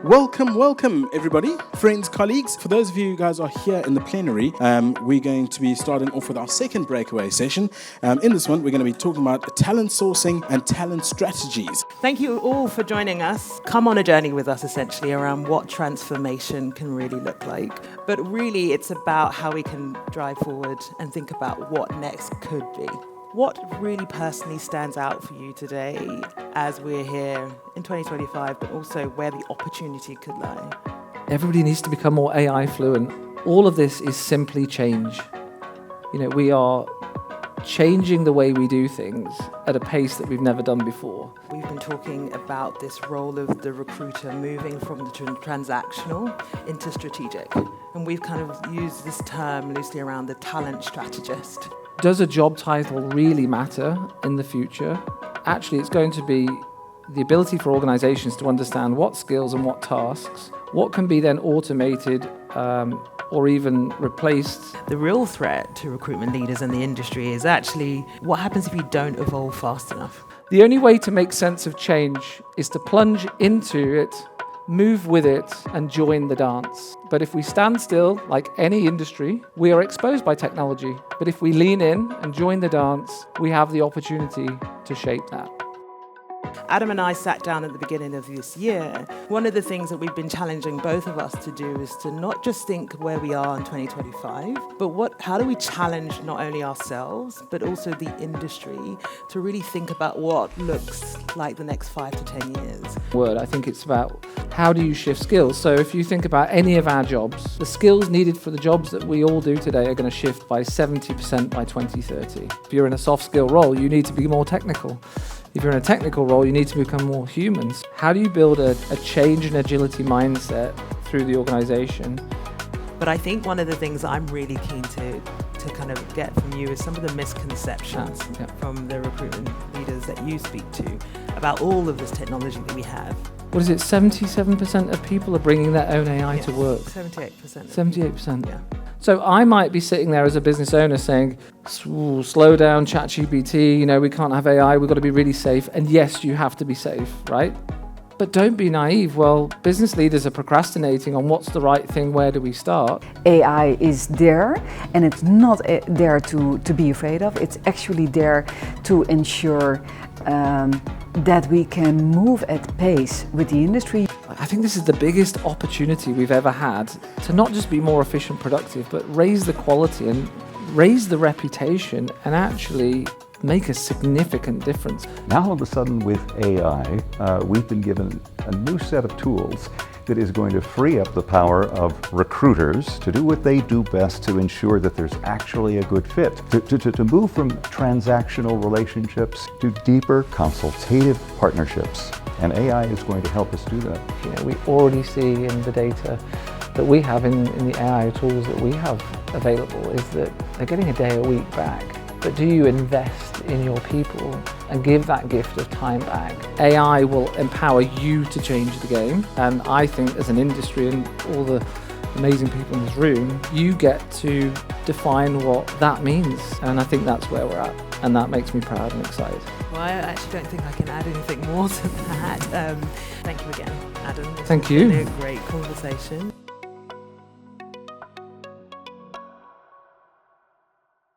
Welcome, everybody, friends, colleagues. For those of you guys who are here in the plenary, we're going to be starting off with our second breakaway session. In this one, we're going to be talking about talent sourcing and talent strategies. Thank you all for joining us. Come on a journey with us, essentially, around what transformation can really look like. But really, it's about how we can drive forward and think about what next could be. What really personally stands out for you today as we're here in 2025, but also where the opportunity could lie? Everybody needs to become more AI fluent. All of this is simply change. We are changing the way we do things at a pace that we've never done before. We've been talking about this role of the recruiter moving from the transactional into strategic. And we've kind of used this term loosely around the talent strategist. Does a job title really matter in the future? Actually, it's going to be the ability for organizations to understand what skills and what tasks, what can be then automated or even replaced. The real threat to recruitment leaders in the industry is actually what happens if you don't evolve fast enough. The only way to make sense of change is to plunge into it, move with it, and join the dance. But if we stand still, like any industry, we are exposed by technology. But if we lean in and join the dance, we have the opportunity to shape that. Adam and I sat down at the beginning of this year. One of the things that we've been challenging both of us to do is to not just think where we are in 2025, but how do we challenge not only ourselves, but also the industry to really think about what looks like the next 5 to 10 years. I think it's about how do you shift skills. So if you think about any of our jobs, the skills needed for the jobs that we all do today are going to shift by 70% by 2030. If you're in a soft skill role, you need to be more technical. If you're in a technical role, you need to become more humans. How do you build a change and agility mindset through the organization? But I think one of the things I'm really keen to kind of get from you is some of the misconceptions from the recruitment leaders that you speak to about all of this technology that we have. What is it, 77% of people are bringing their own AI to work? 78%. 78%? Yeah. So I might be sitting there as a business owner saying, slow down, ChatGPT, we can't have AI, we've got to be really safe. And yes, you have to be safe, right? But don't be naive. Well, business leaders are procrastinating on what's the right thing, where do we start? AI is there, and it's not there to be afraid of. It's actually there to ensure that we can move at pace with the industry. I think this is the biggest opportunity we've ever had to not just be more efficient, productive, but raise the quality and raise the reputation and actually make a significant difference. Now all of a sudden with AI, we've been given a new set of tools that is going to free up the power of recruiters to do what they do best to ensure that there's actually a good fit, to move from transactional relationships to deeper consultative partnerships. And AI is going to help us do that. We already see in the data that we have in the AI tools that we have available is that they're getting a day a week back. But do you invest in your people and give that gift of time back? AI will empower you to change the game. And I think as an industry and all the amazing people in this room, you get to define what that means. And I think that's where we're at. And that makes me proud and excited. Well, I actually don't think I can add anything more to that. Thank you again, Adam. Thank you. It's been a great conversation.